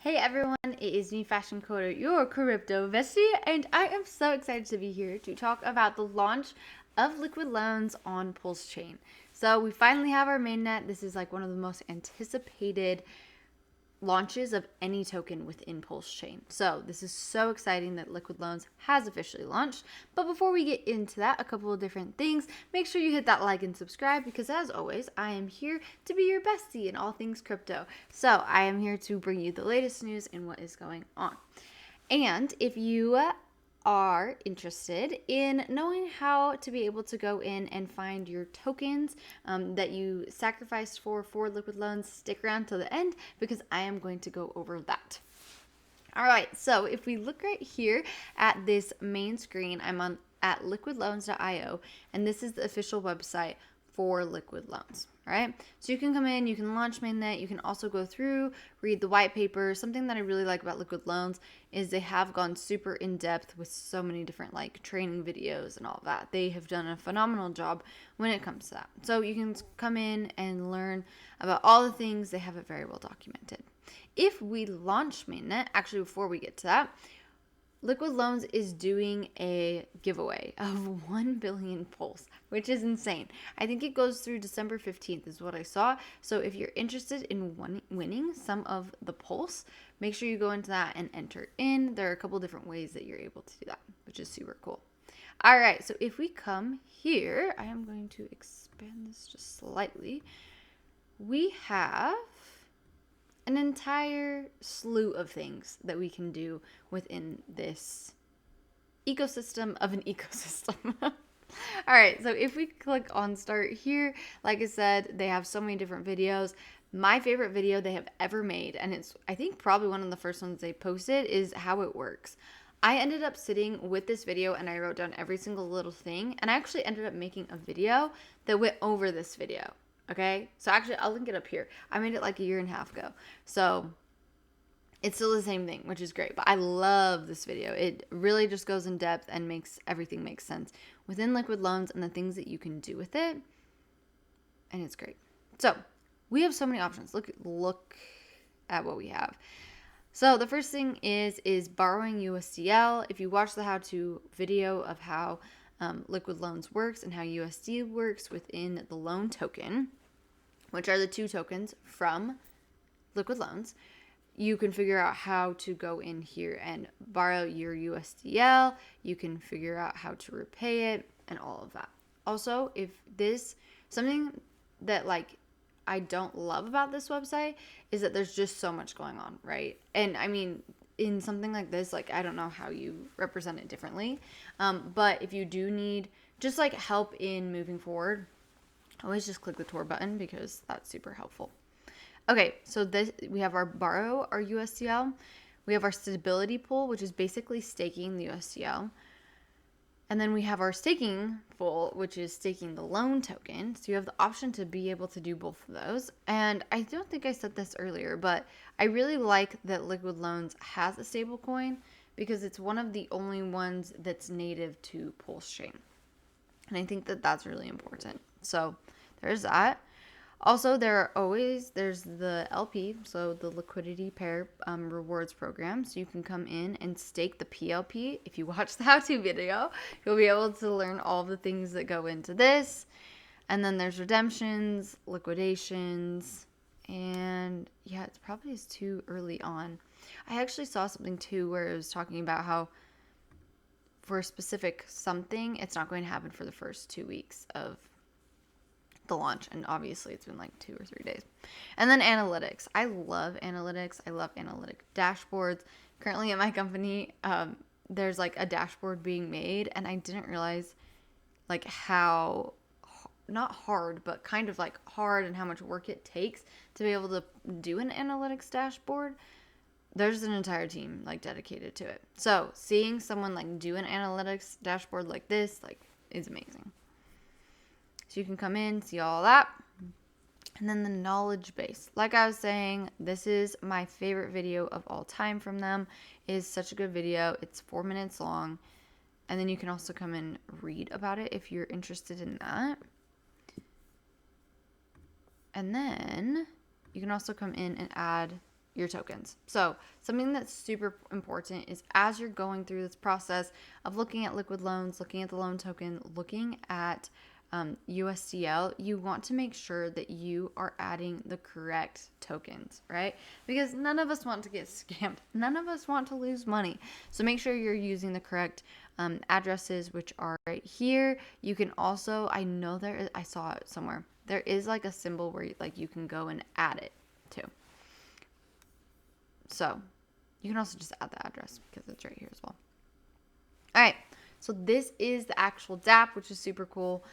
Hey everyone, it is me, Fashion Coder, your crypto bestie, and I am so excited to be here to talk about the launch of liquid loans on Pulse Chain. So we finally have our mainnet. This is like one of the most anticipated launches of any token within Pulse Chain. So this is so exciting that Liquid Loans has officially launched. But before we get into that, a couple of different things. Make sure you hit that like and subscribe because as always, I am here to be your bestie in all things crypto. So I am here to bring you the latest news and what is going on. And if you are interested in knowing how to be able to go in and find your tokens that you sacrificed for liquid loans, stick around till the end because I am going to go over that. All right, so if we look right here at this main screen, I'm on at liquidloans.io, and this is the official website for liquid loans. All right, so you can come in, you can launch mainnet, you can also go through, read the white paper. Something that I really like about liquid loans is they have gone super in depth with so many different like training videos and all of that. They have done a phenomenal job when it comes to that. So you can come in and learn about all the things. They have it very well documented. If we launch mainnet, actually before we get to that, Liquid Loans is doing a giveaway of 1 billion Pulse, which is insane. I think it goes through December 15th is what I saw. So if you're interested in winning some of the Pulse, make sure you go into that and enter in. There are a couple different ways that you're able to do that, which is super cool. All right, so if we come here, I am going to expand this just slightly. We have an entire slew of things that we can do within this ecosystem of an ecosystem. All right, so if we click on start here, like I said, they have so many different videos. My favorite video they have ever made, and it's I think probably one of the first ones they posted, is how it works. I ended up sitting with this video and I wrote down every single little thing, and I actually ended up making a video that went over this video. Okay, so actually I'll link it up here. I made it like a year and a half ago, so it's still the same thing, which is great. But I love this video. It really just goes in depth and makes everything make sense within liquid loans and the things that you can do with it, and it's great. So we have so many options. Look at what we have. So the first thing is borrowing USDL. If you watch the how-to video of how liquid loans works and how USD works within the loan token, which are the two tokens from liquid loans, you can figure out how to go in here and borrow your USDL. You can figure out how to repay it and all of that. Also, if this something that like I don't love about this website is that there's just so much going on, right? And I mean, in something like this, like I don't know how you represent it differently, but if you do need just like help in moving forward, always just click the tour button because that's super helpful. Okay, so this we have our borrow our USDL, we have our stability pool, which is basically staking the USDL. And then we have our staking pool, which is staking the loan token. So you have the option to be able to do both of those. And I don't think I said this earlier, but I really like that Liquid Loans has a stable coin because it's one of the only ones that's native to Pulse Chain. And I think that that's really important. So there's that. Also, there's the LP, so the liquidity pair rewards program. So you can come in and stake the PLP. If you watch the how-to video, you'll be able to learn all of the things that go into this. And then there's redemptions, liquidations, and yeah, it's probably too early on. I actually saw something too where it was talking about how for a specific something, it's not going to happen for the first 2 weeks of the launch, and obviously it's been like 2 or 3 days. And then analytics. I love analytics. I love analytic dashboards. Currently at my company, there's like a dashboard being made, and I didn't realize like how not hard, but kind of like hard and how much work it takes to be able to do an analytics dashboard. There's an entire team like dedicated to it. So seeing someone like do an analytics dashboard like this like is amazing. So you can come in, see all that. And then the knowledge base. Like I was saying, this is my favorite video of all time from them. It is such a good video. It's 4 minutes long. And then you can also come and read about it if you're interested in that. And then you can also come in and add your tokens. So something that's super important is as you're going through this process of looking at liquid loans, looking at the loan token, looking at USDL, you want to make sure that you are adding the correct tokens, right? Because none of us want to get scammed. None of us want to lose money. So make sure you're using the correct addresses, which are right here. You can also, I know I saw it somewhere. There is like a symbol where you can go and add it too. So you can also just add the address because it's right here as well. All right. So this is the actual dApp, which is super cool.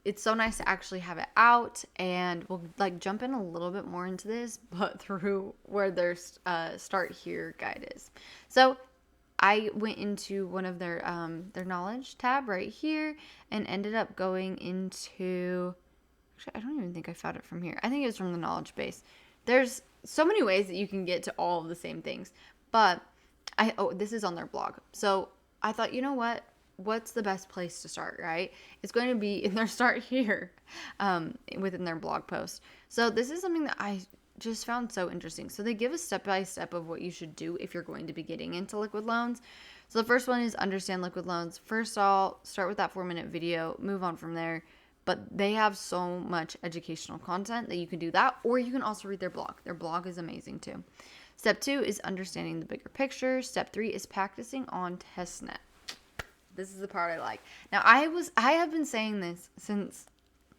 It's so nice to actually have it out, and we'll jump in a little bit more into this, but through where their start here guide is. So I went into one of their knowledge tab right here and ended up going into, actually, I don't even think I found it from here. I think it was from the knowledge base. There's so many ways that you can get to all of the same things, but this is on their blog. So I thought, you know what? What's the best place to start, right? It's going to be in their start here within their blog post. So this is something that I just found so interesting. So they give a step-by-step of what you should do if you're going to be getting into liquid loans. So the first one is understand liquid loans. First, I'll start with that 4-minute video, move on from there. But they have so much educational content that you can do that, or you can also read their blog. Their blog is amazing too. Step 2 is understanding the bigger picture. Step 3 is practicing on testnet. This is the part I like. Now, I have been saying this since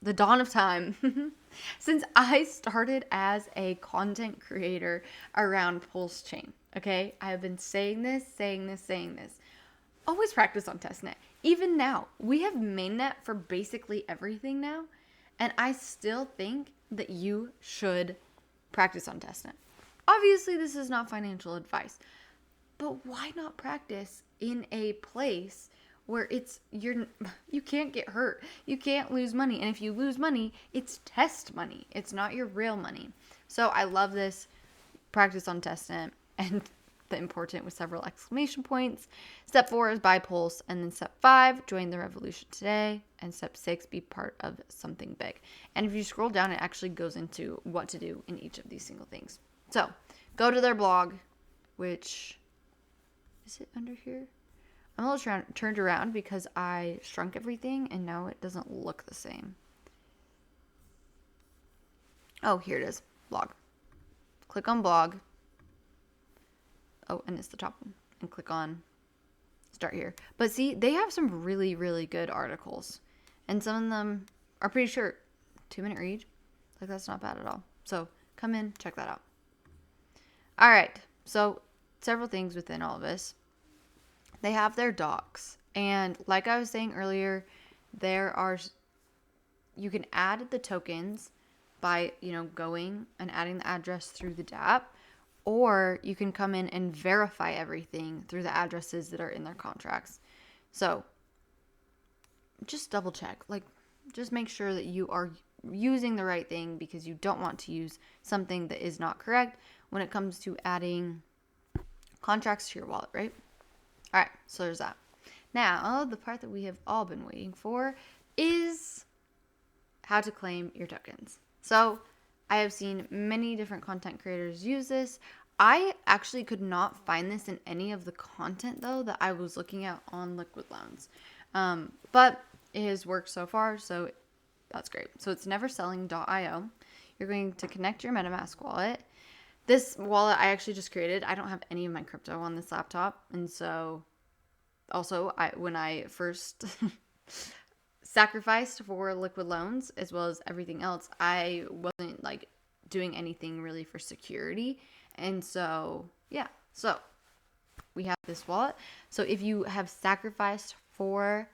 the dawn of time, since I started as a content creator around Pulse Chain. Okay, I have been saying this. Always practice on testnet. Even now, we have mainnet for basically everything now, and I still think that you should practice on testnet. Obviously, this is not financial advice, but why not practice in a place where you can't get hurt, you can't lose money, and if you lose money, it's test money, it's not your real money. So I love this. Practice on testnet, and the important with several exclamation points. Step 4 is buy Pulse, and then step 5, join the revolution today, and step 6, be part of something big. And if you scroll down, it actually goes into what to do in each of these single things. So go to their blog, which is it under here? I'm a little turned around because I shrunk everything and now it doesn't look the same. Oh, here it is. Blog. Click on blog. Oh, and it's the top one. And click on start here. But see, they have some really, really good articles. And some of them are pretty short. 2-minute read. That's not bad at all. So come in, check that out. All right. So several things within all of this. They have their docs, and like I was saying earlier, you can add the tokens by, going and adding the address through the dApp, or you can come in and verify everything through the addresses that are in their contracts. So just double check, just make sure that you are using the right thing, because you don't want to use something that is not correct when it comes to adding contracts to your wallet, right? All right, so there's that. Now, the part that we have all been waiting for is how to claim your tokens. So I have seen many different content creators use this. I actually could not find this in any of the content, though, that I was looking at on Liquid Loans. But it has worked so far, so that's great. So it's neverselling.io. You're going to connect your MetaMask wallet. This wallet I actually just created. I don't have any of my crypto on this laptop. And so also when I first sacrificed for Liquid Loans as well as everything else, I wasn't doing anything really for security. And so, yeah. So we have this wallet. So if you have sacrificed for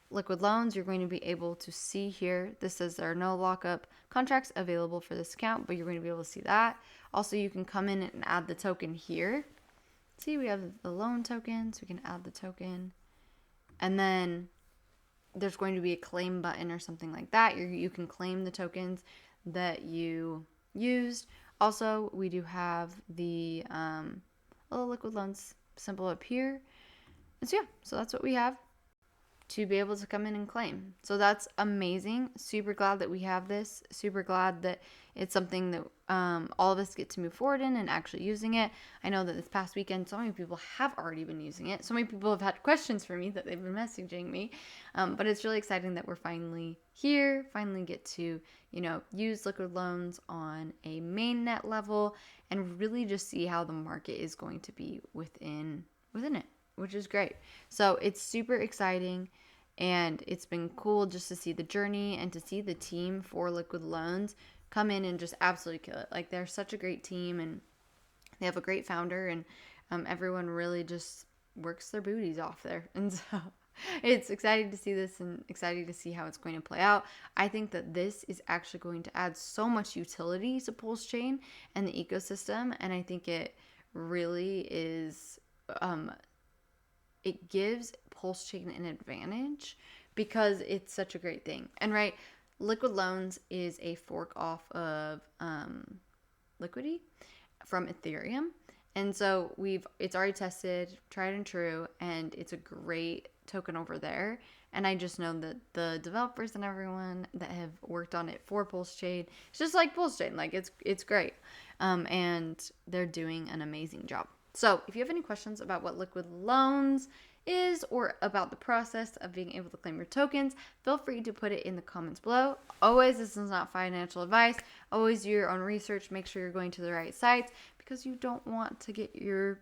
Liquid Loans, you're going to be able to see here. This says there are no lockup contracts available for this account, but you're going to be able to see that. Also, you can come in and add the token here. See, we have the loan token, so we can add the token. And then there's going to be a claim button or something like that. You can claim the tokens that you used. Also, we do have the little Liquid Loans symbol up here. And so, yeah, so that's what we have to be able to come in and claim. So that's amazing. Super glad that we have this. Super glad that it's something that all of us get to move forward in and actually using it. I know that this past weekend, so many people have already been using it. So many people have had questions for me that they've been messaging me. But it's really exciting that we're finally here, finally get to, use liquid loans on a mainnet level and really just see how the market is going to be within it, which is great. So it's super exciting. And it's been cool just to see the journey and to see the team for Liquid Loans come in and just absolutely kill it. Like, they're such a great team, and they have a great founder, and everyone really just works their booties off there. And so it's exciting to see this and exciting to see how it's going to play out. I think that this is actually going to add so much utility to Pulse Chain and the ecosystem, and I think it really is it gives Pulse Chain an advantage because it's such a great thing. And right, Liquid Loans is a fork off of Liquidity from Ethereum. And so it's already tested, tried and true, and it's a great token over there. And I just know that the developers and everyone that have worked on it for Pulse Chain, it's just like Pulse Chain, like it's great. And they're doing an amazing job. So if you have any questions about what Liquid Loans is or about the process of being able to claim your tokens, feel free to put it in the comments below. Always, this is not financial advice. Always do your own research. Make sure you're going to the right sites because you don't want to get your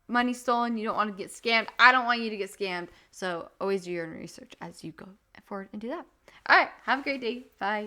money stolen. You don't want to get scammed. I don't want you to get scammed. So always do your own research as you go forward and do that. All right. Have a great day. Bye.